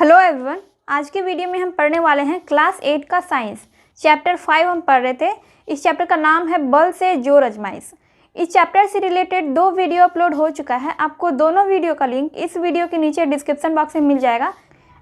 Hello everyone, आज के video में हम पढ़ने वाले हैं क्लास 8 का साइंस चैप्टर 5 हम पढ़ रहे थे। इस चैप्टर का नाम है बल से जोर आजमाइश। इस चैप्टर से रिलेटेड 2 वीडियो अपलोड हो चुका है। आपको दोनों वीडियो का लिंक इस वीडियो के नीचे डिस्क्रिप्शन बॉक्स में मिल जाएगा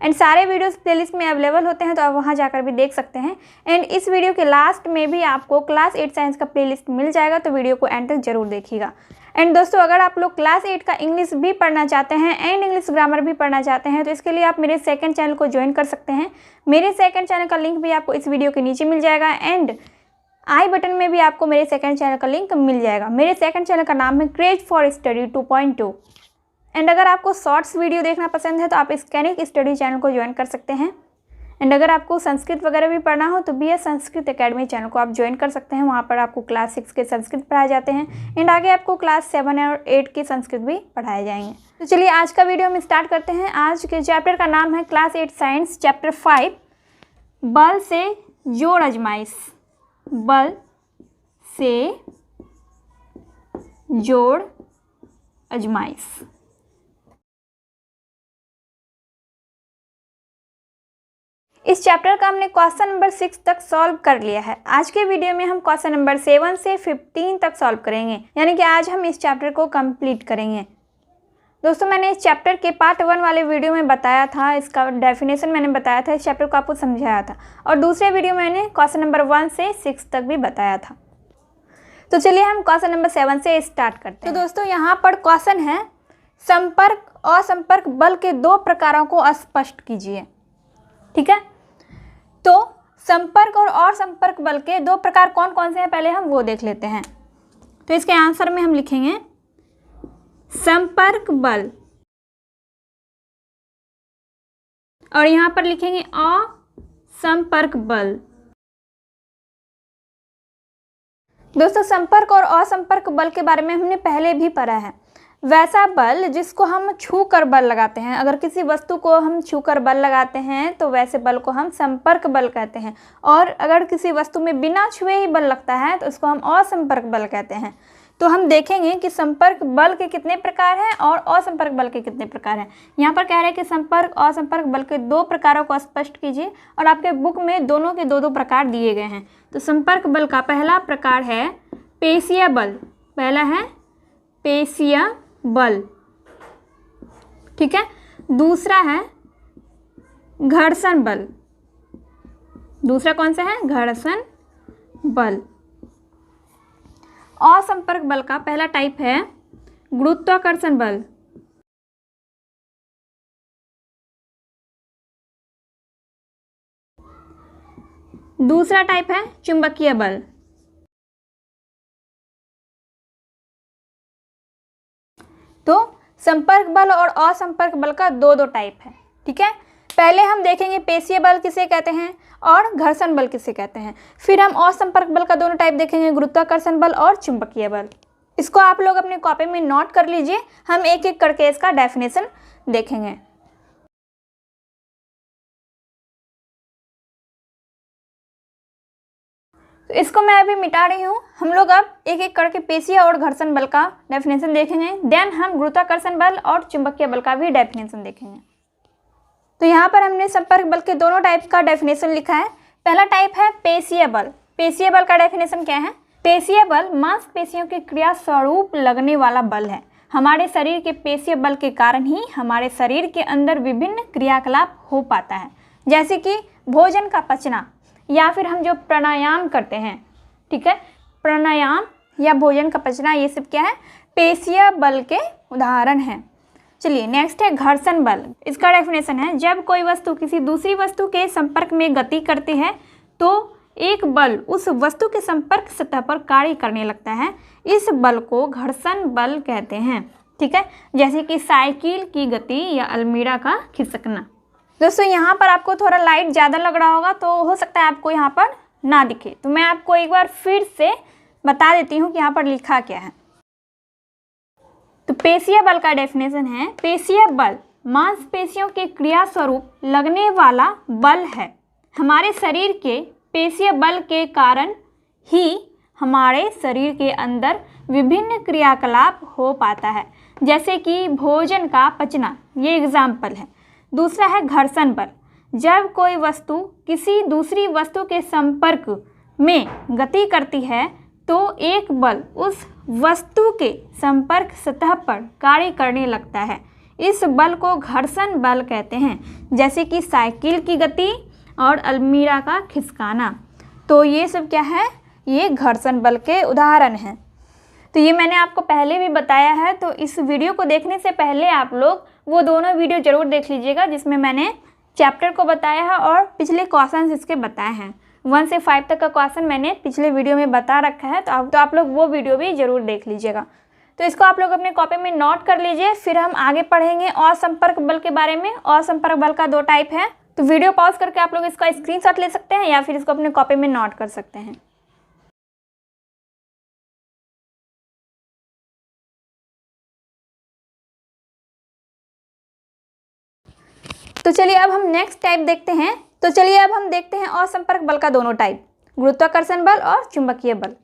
एंड सारे वीडियोस प्लेलिस्ट में अवेलेबल होते हैं, तो आप वहां जाकर भी देख सकते हैं। एंड इस वीडियो के लास्ट में भी आपको क्लास 8 साइंस का प्लेलिस्ट मिल जाएगा, तो वीडियो को एंड तक जरूर देखिएगा। एंड दोस्तों, अगर आप लोग क्लास 8 का इंग्लिश भी पढ़ना चाहते हैं एंड इंग्लिश ग्रामर भी पढ़ना चाहते हैं, तो इसके लिए आप मेरे सेकंड चैनल को ज्वाइन कर सकते हैं। मेरे सेकंड चैनल का लिंक भी आपको इस वीडियो के नीचे मिल जाएगा एंड आई बटन में भी आपको मेरे सेकंड चैनल का लिंक मिल जाएगा। मेरे सेकंड चैनल का नाम है क्रेज फॉर स्टडी 2.2। एंड अगर आपको शॉर्ट्स वीडियो देखना पसंद है तो आप स्कैनिक स्टडी चैनल को ज्वाइन कर सकते हैं। एंड अगर आपको संस्कृत वगैरह भी पढ़ना हो तो BS संस्कृत एकेडमी चैनल को आप ज्वाइन कर सकते हैं। वहाँ पर आपको क्लास 6 के संस्कृत पढ़ाए जाते हैं एंड आगे आपको क्लास 7 और 8 के संस्कृत भी पढ़ाए जाएंगे। तो चलिए आज का वीडियो हम स्टार्ट करते हैं। आज के चैप्टर का नाम है क्लास 8 साइंस चैप्टर 5 बल से जोर आजमाइश। बल से जोर आजमाइश। इस चैप्टर का हमने क्वेश्चन नंबर 6 तक सॉल्व कर लिया है। आज के वीडियो में हम क्वेश्चन नंबर 7 से 15 तक सॉल्व करेंगे, यानी कि आज हम इस चैप्टर को कंप्लीट करेंगे। दोस्तों, मैंने इस चैप्टर के पार्ट 1 वाले वीडियो में बताया था, इसका डेफिनेशन मैंने बताया था, इस चैप्टर को आपको समझाया था। और दूसरे वीडियो में मैंने क्वेश्चन नंबर 1 से 6 तक भी बताया था। तो चलिए हम क्वेश्चन नंबर 7 से स्टार्ट करते हैं। तो दोस्तों, यहाँ पर क्वेश्चन है संपर्क और संपर्क बल के 2 प्रकारों को स्पष्ट कीजिए। ठीक है, तो संपर्क और संपर्क बल के 2 प्रकार कौन कौन से हैं, पहले हम वो देख लेते हैं। तो इसके आंसर में हम लिखेंगे संपर्क बल और यहां पर लिखेंगे असंपर्क बल। दोस्तों, संपर्क और असंपर्क बल के बारे में हमने पहले भी पढ़ा है। वैसा बल जिसको हम छू कर बल लगाते हैं, अगर किसी वस्तु को हम छू कर बल लगाते हैं तो वैसे बल को हम संपर्क बल कहते हैं। और अगर किसी वस्तु में बिना छुए ही बल लगता है तो उसको हम असंपर्क बल कहते हैं। तो हम देखेंगे कि संपर्क बल के कितने प्रकार हैं और असंपर्क बल के कितने प्रकार हैं। यहाँ पर कह रहे हैं कि संपर्क और असंपर्क बल के 2 प्रकारों को स्पष्ट कीजिए और आपके बुक में दोनों के 2-2 प्रकार दिए गए हैं। तो संपर्क बल का पहला प्रकार है पेशीय बल। पहला है पेशीय बल, ठीक है। दूसरा है घर्षण बल। दूसरा कौन सा है? घर्षण बल। असंपर्क बल का पहला टाइप है गुरुत्वाकर्षण बल। दूसरा टाइप है चुंबकीय बल। तो संपर्क बल और असंपर्क बल का 2-2 टाइप है, ठीक है। पहले हम देखेंगे पेशीय बल किसे कहते हैं और घर्षण बल किसे कहते हैं। फिर हम असंपर्क बल का 2 टाइप देखेंगे, गुरुत्वाकर्षण बल और चुंबकीय बल। इसको आप लोग अपने कॉपी में नोट कर लीजिए, हम एक एक करके इसका डेफिनेशन देखेंगे। तो इसको मैं अभी मिटा रही हूँ। हम लोग अब एक एक करके पेशीय और घर्षण बल का डेफिनेशन देखेंगे, देन हम गुरुत्वाकर्षण बल और चुंबकीय बल का भी डेफिनेशन देखेंगे। तो यहाँ पर हमने संपर्क बल के 2 टाइप का डेफिनेशन लिखा है। पहला टाइप है पेशीय बल। पेशीय बल का डेफिनेशन क्या है? पेशीय बल मांसपेशियों की क्रिया स्वरूप लगने वाला बल है। हमारे शरीर के पेशीय बल के कारण ही हमारे शरीर के अंदर विभिन्न क्रियाकलाप हो पाता है, जैसे कि भोजन का पचना या फिर हम जो प्राणायाम करते हैं, ठीक है। प्राणायाम या भोजन का पचना, ये सब क्या है? पेशीय बल के उदाहरण हैं। चलिए नेक्स्ट है घर्षण बल। इसका डेफिनेशन है जब कोई वस्तु किसी दूसरी वस्तु के संपर्क में गति करती है तो एक बल उस वस्तु के संपर्क सतह पर कार्य करने लगता है। इस बल को घर्षण बल कहते हैं, ठीक है। जैसे कि साइकिल की गति या अलमीरा का खिसकना। दोस्तों, यहाँ पर आपको थोड़ा लाइट ज़्यादा लग रहा होगा, तो हो सकता है आपको यहाँ पर ना दिखे, तो मैं आपको एक बार फिर से बता देती हूँ कि यहाँ पर लिखा क्या है। तो पेशीय बल का डेफिनेशन है पेशीय बल मांसपेशियों के क्रिया स्वरूप लगने वाला बल है। हमारे शरीर के पेशीय बल के कारण ही हमारे शरीर के अंदर विभिन्न क्रियाकलाप हो पाता है, जैसे कि भोजन का पचना, ये एग्जाम्पल है। दूसरा है घर्षण बल। जब कोई वस्तु किसी दूसरी वस्तु के संपर्क में गति करती है तो एक बल उस वस्तु के संपर्क सतह पर कार्य करने लगता है। इस बल को घर्षण बल कहते हैं, जैसे कि साइकिल की गति और अलमीरा का खिसकाना। तो ये सब क्या है, ये घर्षण बल के उदाहरण हैं। तो ये मैंने आपको पहले भी बताया है, तो इस वीडियो को देखने से पहले आप लोग वो दोनों वीडियो ज़रूर देख लीजिएगा जिसमें मैंने चैप्टर को बताया है और पिछले क्वेश्चन इसके बताए हैं। 1 से 5 तक का क्वेश्चन मैंने पिछले वीडियो में बता रखा है, तो आप लोग वो वीडियो भी ज़रूर देख लीजिएगा। तो इसको आप लोग अपने कॉपी में नोट कर लीजिए। फिर हम आगे पढ़ेंगे असंपर्क बल के बारे में। असंपर्क बल का 2 टाइप है, तो वीडियो पॉज करके आप लोग इसका स्क्रीनशॉट ले सकते हैं या फिर इसको अपने कॉपी में नोट कर सकते हैं। तो चलिए अब हम नेक्स्ट टाइप देखते हैं। तो चलिए अब हम देखते हैं असंपर्क बल का दोनों टाइप, गुरुत्वाकर्षण बल और चुंबकीय बल।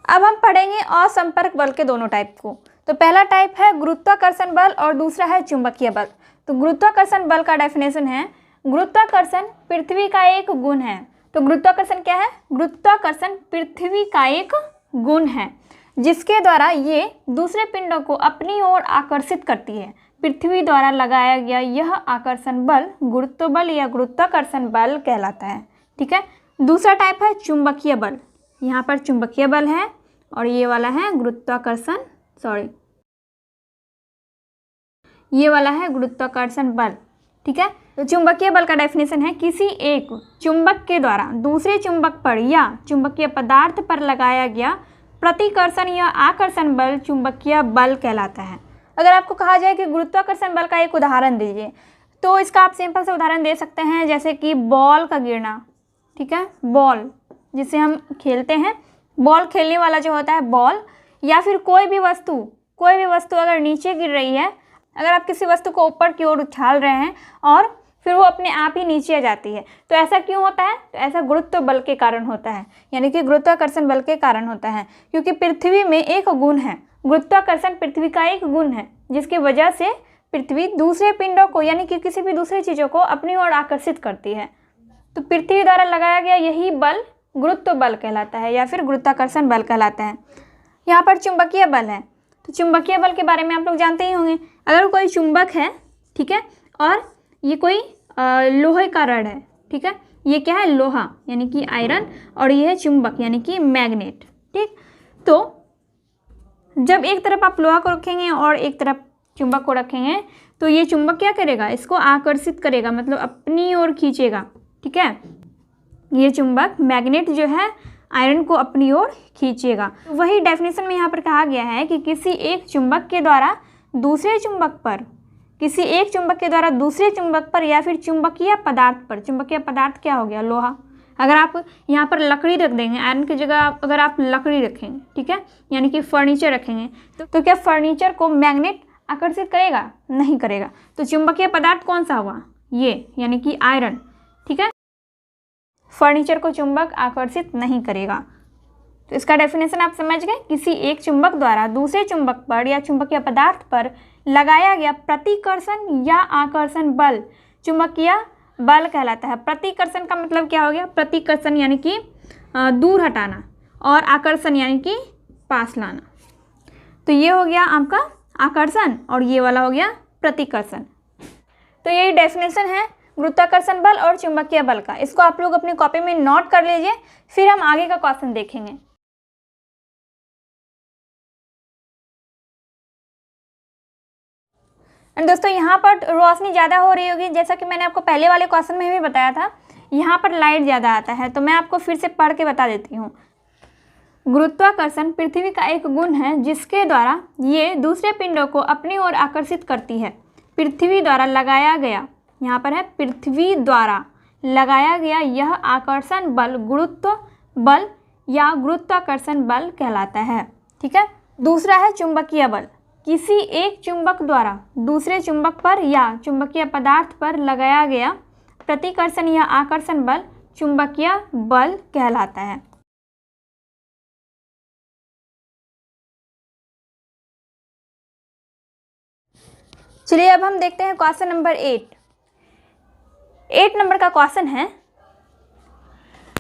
अब हम पढ़ेंगे असंपर्क बल के दोनों टाइप को। तो पहला टाइप है गुरुत्वाकर्षण बल और दूसरा है चुंबकीय बल। तो गुरुत्वाकर्षण बल का डेफिनेशन है, गुरुत्वाकर्षण पृथ्वी का एक गुण है। तो गुरुत्वाकर्षण क्या है? गुरुत्वाकर्षण पृथ्वी का एक गुण है जिसके द्वारा ये दूसरे पिंडों को अपनी ओर आकर्षित करती है। पृथ्वी द्वारा लगाया गया यह आकर्षण बल गुरुत्व बल या गुरुत्वाकर्षण बल कहलाता है। ठीक है। दूसरा टाइप है चुंबकीय बल। यहाँ पर चुंबकीय बल है और ये वाला है गुरुत्वाकर्षण, ये वाला है गुरुत्वाकर्षण बल। ठीक है। तो चुंबकीय बल का डेफिनेशन है, किसी एक चुंबक के द्वारा दूसरे चुंबक पर या चुंबकीय पदार्थ पर लगाया गया प्रतिकर्षण या आकर्षण बल चुंबकीय बल कहलाता है। अगर आपको कहा जाए कि गुरुत्वाकर्षण बल का एक उदाहरण दीजिए, तो इसका आप सिंपल से उदाहरण दे सकते हैं, जैसे कि बॉल का गिरना। ठीक है, बॉल जिसे हम खेलते हैं, बॉल खेलने वाला जो होता है बॉल, या फिर कोई भी वस्तु अगर नीचे गिर रही है, अगर आप किसी वस्तु को ऊपर की ओर उछाल रहे हैं और फिर वो अपने आप ही नीचे आ जाती है, तो ऐसा क्यों होता है? तो ऐसा गुरुत्व बल के कारण होता है, यानी कि गुरुत्वाकर्षण बल के कारण होता है। क्योंकि पृथ्वी में एक गुण है, गुरुत्वाकर्षण पृथ्वी का एक गुण है जिसकी वजह से पृथ्वी दूसरे पिंडों को यानी कि किसी भी दूसरी चीज़ों को अपनी ओर आकर्षित करती है। तो पृथ्वी द्वारा लगाया गया यही बल गुरुत्व बल कहलाता है या फिर गुरुत्वाकर्षण बल कहलाता है। यहाँ पर चुंबकीय बल है, तो चुंबकीय बल के बारे में आप लोग जानते ही होंगे। अगर कोई चुंबक है, ठीक है, और ये कोई लोहे का रड है, ठीक है, ये क्या है? लोहा यानी कि आयरन, और ये है चुंबक यानी कि मैग्नेट। ठीक, तो जब एक तरफ आप लोहा को रखेंगे और एक तरफ चुंबक को रखेंगे, तो ये चुंबक क्या करेगा? इसको आकर्षित करेगा, मतलब अपनी ओर खींचेगा। ठीक है, ये चुंबक मैग्नेट जो है आयरन को अपनी ओर खींचेगा। वही डेफिनेशन में यहाँ पर कहा गया है कि किसी एक चुंबक के द्वारा दूसरे चुंबक पर या फिर चुंबकीय पदार्थ पर, चुंबकीय पदार्थ क्या हो गया? लोहा। अगर आप यहाँ पर लकड़ी रख देंगे, आयरन की जगह अगर आप लकड़ी रखेंगे, ठीक है, यानी कि फर्नीचर रखेंगे, तो क्या फर्नीचर को मैग्नेट आकर्षित करेगा? नहीं करेगा। तो चुंबकीय पदार्थ कौन सा हुआ? ये, यानी कि आयरन। ठीक है, फर्नीचर को चुंबक आकर्षित नहीं करेगा। तो इसका डेफिनेशन आप समझ गए, किसी एक चुंबक द्वारा दूसरे चुंबक पर या चुंबकीय पदार्थ पर लगाया गया प्रतिकर्षण या आकर्षण बल चुंबकीय बल कहलाता है। प्रतिकर्षण का मतलब क्या हो गया? प्रतिकर्षण यानी कि दूर हटाना, और आकर्षण यानी कि पास लाना। तो ये हो गया आपका आकर्षण और ये वाला हो गया प्रतिकर्षण। तो यही डेफिनेशन है गुरुत्वाकर्षण बल और चुंबकीय बल का। इसको आप लोग अपनी कॉपी में नोट कर लीजिए, फिर हम आगे का क्वेश्चन देखेंगे। एंड दोस्तों, यहाँ पर रोशनी ज़्यादा हो रही होगी, जैसा कि मैंने आपको पहले वाले क्वेश्चन में भी बताया था, यहाँ पर लाइट ज़्यादा आता है, तो मैं आपको फिर से पढ़ के बता देती हूँ। गुरुत्वाकर्षण पृथ्वी का एक गुण है जिसके द्वारा ये दूसरे पिंडों को अपनी ओर आकर्षित करती है। पृथ्वी द्वारा लगाया गया, यहाँ पर है पृथ्वी द्वारा लगाया गया यह आकर्षण बल गुरुत्व बल या गुरुत्वाकर्षण बल कहलाता है। ठीक है। दूसरा है चुंबकीय बल। किसी एक चुंबक द्वारा दूसरे चुंबक पर या चुंबकीय पदार्थ पर लगाया गया प्रतिकर्षण या आकर्षण बल चुंबकीय बल कहलाता है। चलिए अब हम देखते हैं क्वेश्चन नंबर 8 नंबर का क्वेश्चन है,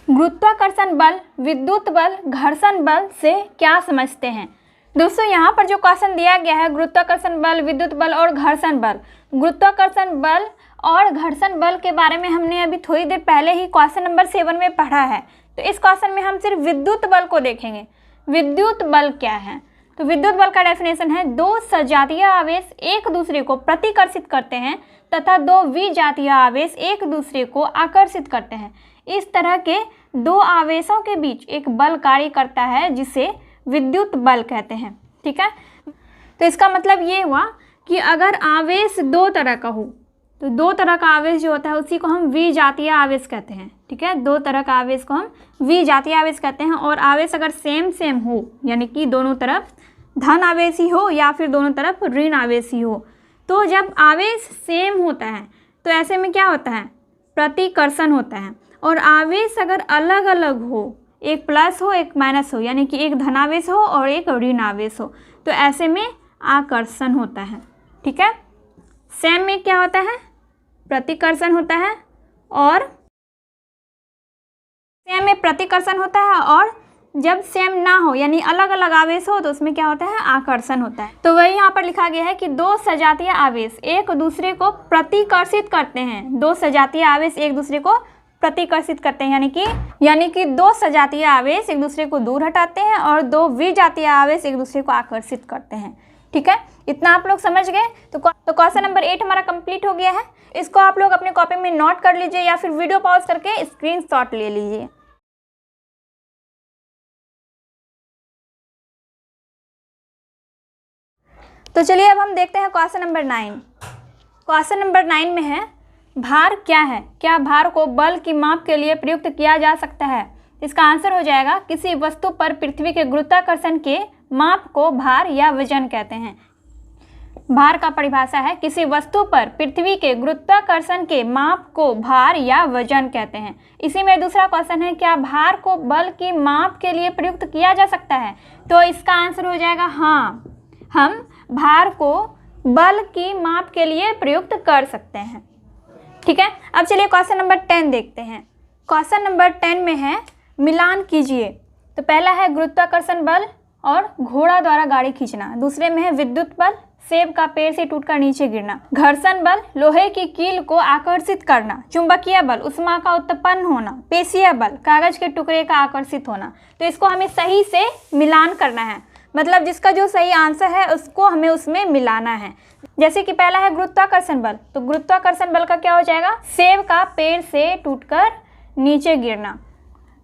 गुरुत्वाकर्षण बल, विद्युत बल, घर्षण बल से क्या समझते हैं। दोस्तों यहाँ पर जो क्वेश्चन दिया गया है गुरुत्वाकर्षण बल, विद्युत बल और घर्षण बल, गुरुत्वाकर्षण बल और घर्षण बल के बारे में हमने अभी थोड़ी देर पहले ही क्वेश्चन नंबर 7 में पढ़ा है। तो इस क्वेश्चन में हम सिर्फ विद्युत बल को देखेंगे। विद्युत बल क्या है, तो विद्युत बल का डेफिनेशन है, दो सजातीय आवेश एक दूसरे को प्रतिकर्षित करते हैं तथा दो विजातीय आवेश एक दूसरे को आकर्षित करते हैं। इस तरह के दो आवेशों के बीच एक बल कार्य करता है जिसे विद्युत बल कहते हैं। ठीक है, तो इसका मतलब ये हुआ कि अगर आवेश दो तरह का हो तो दो तरह का आवेश जो होता है उसी को हम विजातीय आवेश कहते हैं। ठीक है, दो तरह का आवेश को हम विजातीय आवेश कहते हैं। और आवेश अगर सेम हो, यानी कि दोनों तरफ धन आवेश ही हो या फिर दोनों तरफ ऋण आवेश ही हो, तो जब आवेश सेम होता है तो ऐसे में क्या होता है, प्रतिकर्षण होता है। और आवेश अगर अलग अलग हो, एक प्लस हो एक माइनस हो, यानी कि एक धनावेश हो और एक ऋण आवेश हो, तो ऐसे में आकर्षण होता है। ठीक है, सेम में क्या होता है, प्रतिकर्षण होता है, और सेम में प्रतिकर्षण होता है, और जब सेम ना हो यानी अलग अलग आवेश हो तो उसमें क्या होता है, आकर्षण होता है। तो वही यहाँ पर लिखा गया है कि दो सजातीय आवेश एक दूसरे को प्रतिकर्षित करते हैं। दो सजातीय आवेश एक दूसरे को प्रतिकर्षित करते हैं, यानी कि दो सजातीय आवेश एक दूसरे को दूर हटाते हैं और दो विजातीय आवेश एक दूसरे को आकर्षित करते हैं। ठीक है, इतना आप लोग समझ गए। तो क्वेश्चन नंबर 8 हमारा कंप्लीट हो गया है। इसको आप लोग अपने कॉपी में नोट कर लीजिए या फिर वीडियो पॉज करके स्क्रीनशॉट ले लीजिए। तो चलिए अब हम देखते हैं क्वेश्चन नंबर 9। क्वेश्चन नंबर 9 में है, भार क्या है, क्या भार को बल की माप के लिए प्रयुक्त किया जा सकता है। इसका आंसर हो जाएगा, किसी वस्तु पर पृथ्वी के गुरुत्वाकर्षण के माप को भार या वजन कहते हैं। भार का परिभाषा है, किसी वस्तु पर पृथ्वी के गुरुत्वाकर्षण के माप को भार या वजन कहते हैं। इसी में दूसरा क्वेश्चन है, क्या भार को बल की माप के लिए प्रयुक्त किया जा सकता है। तो इसका आंसर हो जाएगा हाँ, हम भार को बल की माप के लिए प्रयुक्त कर सकते हैं। ठीक है, अब चलिए क्वेश्चन नंबर 10 देखते हैं। क्वेश्चन नंबर 10 में है, मिलान कीजिए। तो पहला है गुरुत्वाकर्षण बल और घोड़ा द्वारा गाड़ी खींचना। दूसरे में है विद्युत बल, सेब का पेड़ से टूटकर नीचे गिरना। घर्षण बल, लोहे की कील को आकर्षित करना। चुंबकीय बल, उष्मा का उत्पन्न होना। पेशीय बल, कागज के टुकड़े का आकर्षित होना। तो इसको हमें सही से मिलान करना है, मतलब जिसका जो सही आंसर है उसको हमें उसमें मिलाना है। जैसे कि पहला है गुरुत्वाकर्षण बल, तो गुरुत्वाकर्षण बल का क्या हो जाएगा, सेब का पेड़ से टूटकर नीचे गिरना।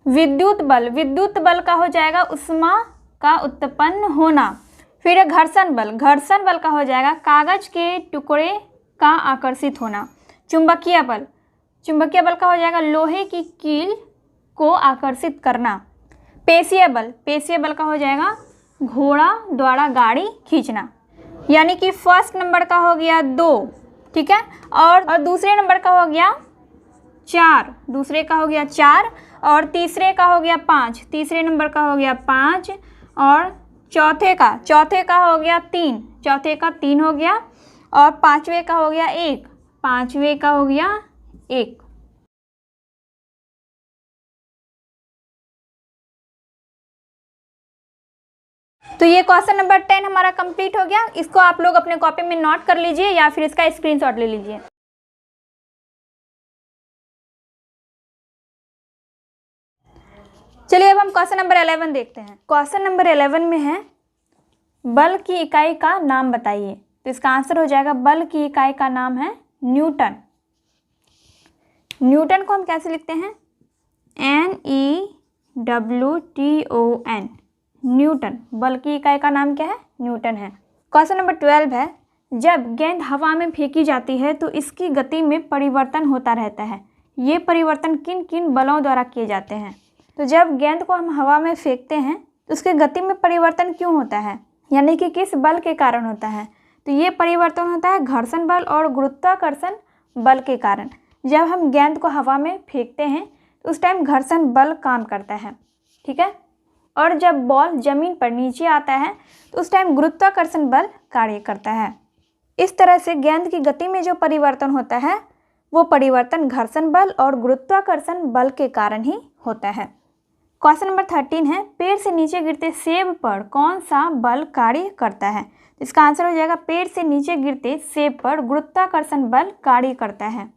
विद्युत बल, विद्युत बल का हो जाएगा उष्मा का उत्पन्न होना। फिर है घर्षण बल, घर्षण बल का हो जाएगा कागज के टुकड़े का आकर्षित होना। चुंबकीय बल, चुंबकीय बल का हो जाएगा लोहे की कील को आकर्षित करना। पेशीय बल, पेशीय बल का हो जाएगा घोड़ा द्वारा गाड़ी खींचना। यानी कि फर्स्ट नंबर का हो गया 2, ठीक है, और दूसरे नंबर का हो गया 4, दूसरे का हो गया 4, और तीसरे का हो गया 5, तीसरे नंबर का हो गया 5, और चौथे का हो गया 3, चौथे का 3 हो गया, और पांचवे का हो गया 1, पांचवे का हो गया 1। तो ये क्वेश्चन नंबर 10 हमारा कंप्लीट हो गया। इसको आप लोग अपने कॉपी में नोट कर लीजिए या फिर इसका स्क्रीनशॉट ले लीजिए। चलिए अब हम क्वेश्चन नंबर 11 देखते हैं। क्वेश्चन नंबर 11 में है, बल की इकाई का नाम बताइए। तो इसका आंसर हो जाएगा, बल की इकाई का नाम है न्यूटन। न्यूटन को हम कैसे लिखते हैं, NEWTON, न्यूटन। बल की इकाई का नाम क्या है, न्यूटन है। क्वेश्चन नंबर 12 है, जब गेंद हवा में फेंकी जाती है तो इसकी गति में परिवर्तन होता रहता है। ये परिवर्तन किन किन बलों द्वारा किए जाते हैं। तो जब गेंद को हम हवा में फेंकते हैं तो उसकी गति में परिवर्तन क्यों होता है, यानी कि किस बल के कारण होता है। तो ये परिवर्तन होता है घर्षण बल और गुरुत्वाकर्षण बल के कारण। जब हम गेंद को हवा में फेंकते हैं तो उस टाइम घर्षण बल काम करता है, ठीक है, और जब बॉल जमीन पर नीचे आता है तो उस टाइम गुरुत्वाकर्षण बल कार्य करता है। इस तरह से गेंद की गति में जो परिवर्तन होता है वो परिवर्तन घर्षण बल और गुरुत्वाकर्षण बल के कारण ही होता है। क्वेश्चन नंबर 13 है, पेड़ से नीचे गिरते सेब पर कौन सा बल कार्य करता है? इसका आंसर हो जाएगा पेड़ से नीचे गिरते सेब पर गुरुत्वाकर्षण बल कार्य करता है।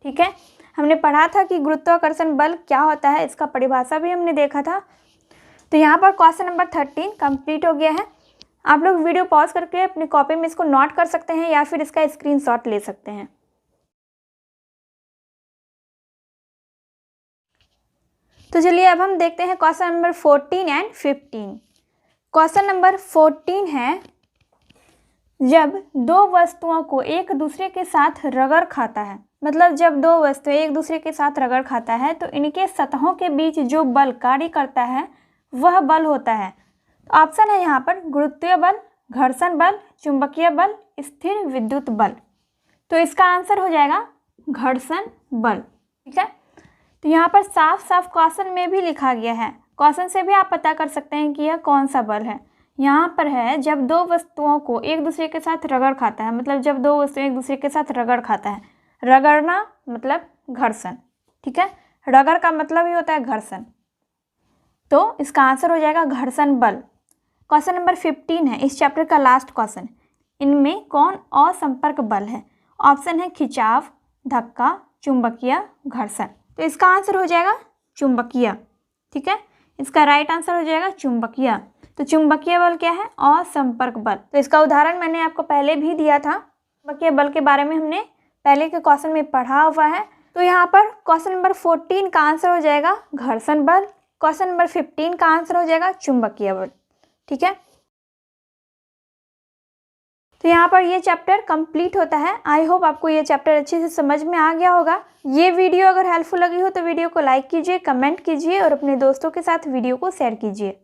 ठीक है, हमने पढ़ा था कि गुरुत्वाकर्षण बल क्या होता है, इसका परिभाषा भी हमने देखा था। तो यहाँ पर क्वेश्चन नंबर 13 कंप्लीट हो गया है। आप लोग वीडियो पॉज करके अपनी कॉपी में इसको नोट कर सकते हैं या फिर इसका स्क्रीनशॉट ले सकते हैं। तो चलिए अब हम देखते हैं question number 14 and 15। Question number 14 है, जब दो वस्तुओं को एक दूसरे के साथ रगड़ खाता है, मतलब जब दो वस्तुएं एक दूसरे के साथ रगड़ खाता है तो इनके सतहों के बीच जो बल कार्य करता है वह बल होता है। तो ऑप्शन है यहाँ पर गुरुत्वीय बल, घर्षण बल, चुंबकीय बल, स्थिर विद्युत बल। तो इसका आंसर हो जाएगा घर्षण बल। ठीक है, तो यहाँ पर साफ साफ क्वेश्चन में भी लिखा गया है, क्वेश्चन से भी आप पता कर सकते हैं कि यह कौन सा बल है। यहाँ पर है जब दो वस्तुओं को एक दूसरे के साथ रगड़ खाता है, मतलब जब दो वस्तुएं एक दूसरे के साथ रगड़ खाता है। रगड़ना मतलब घर्षण। ठीक है, रगड़ का मतलब ही होता है घर्षण। तो इसका आंसर हो जाएगा घर्षण बल। क्वेश्चन नंबर 15 है इस चैप्टर का लास्ट क्वेश्चन, इनमें कौन असंपर्क बल है? ऑप्शन है खिंचाव, धक्का, चुंबकीय, घर्षण। तो इसका आंसर हो जाएगा चुंबकीय। ठीक है, इसका राइट आंसर हो जाएगा चुंबकीय। तो चुंबकीय बल क्या है? असंपर्क बल। तो इसका उदाहरण मैंने आपको पहले भी दिया था, चुंबकीय बल के बारे में हमने पहले के क्वेश्चन में पढ़ा हुआ है। तो यहाँ पर क्वेश्चन नंबर 14 का आंसर हो जाएगा घर्षण बल, क्वेश्चन नंबर 15 का आंसर हो जाएगा चुंबकीय बल। ठीक है, तो यहाँ पर ये चैप्टर कंप्लीट होता है। आई होप आपको ये चैप्टर अच्छे से समझ में आ गया होगा। ये वीडियो अगर हेल्पफुल लगी हो तो वीडियो को लाइक कीजिए, कमेंट कीजिए और अपने दोस्तों के साथ वीडियो को शेयर कीजिए।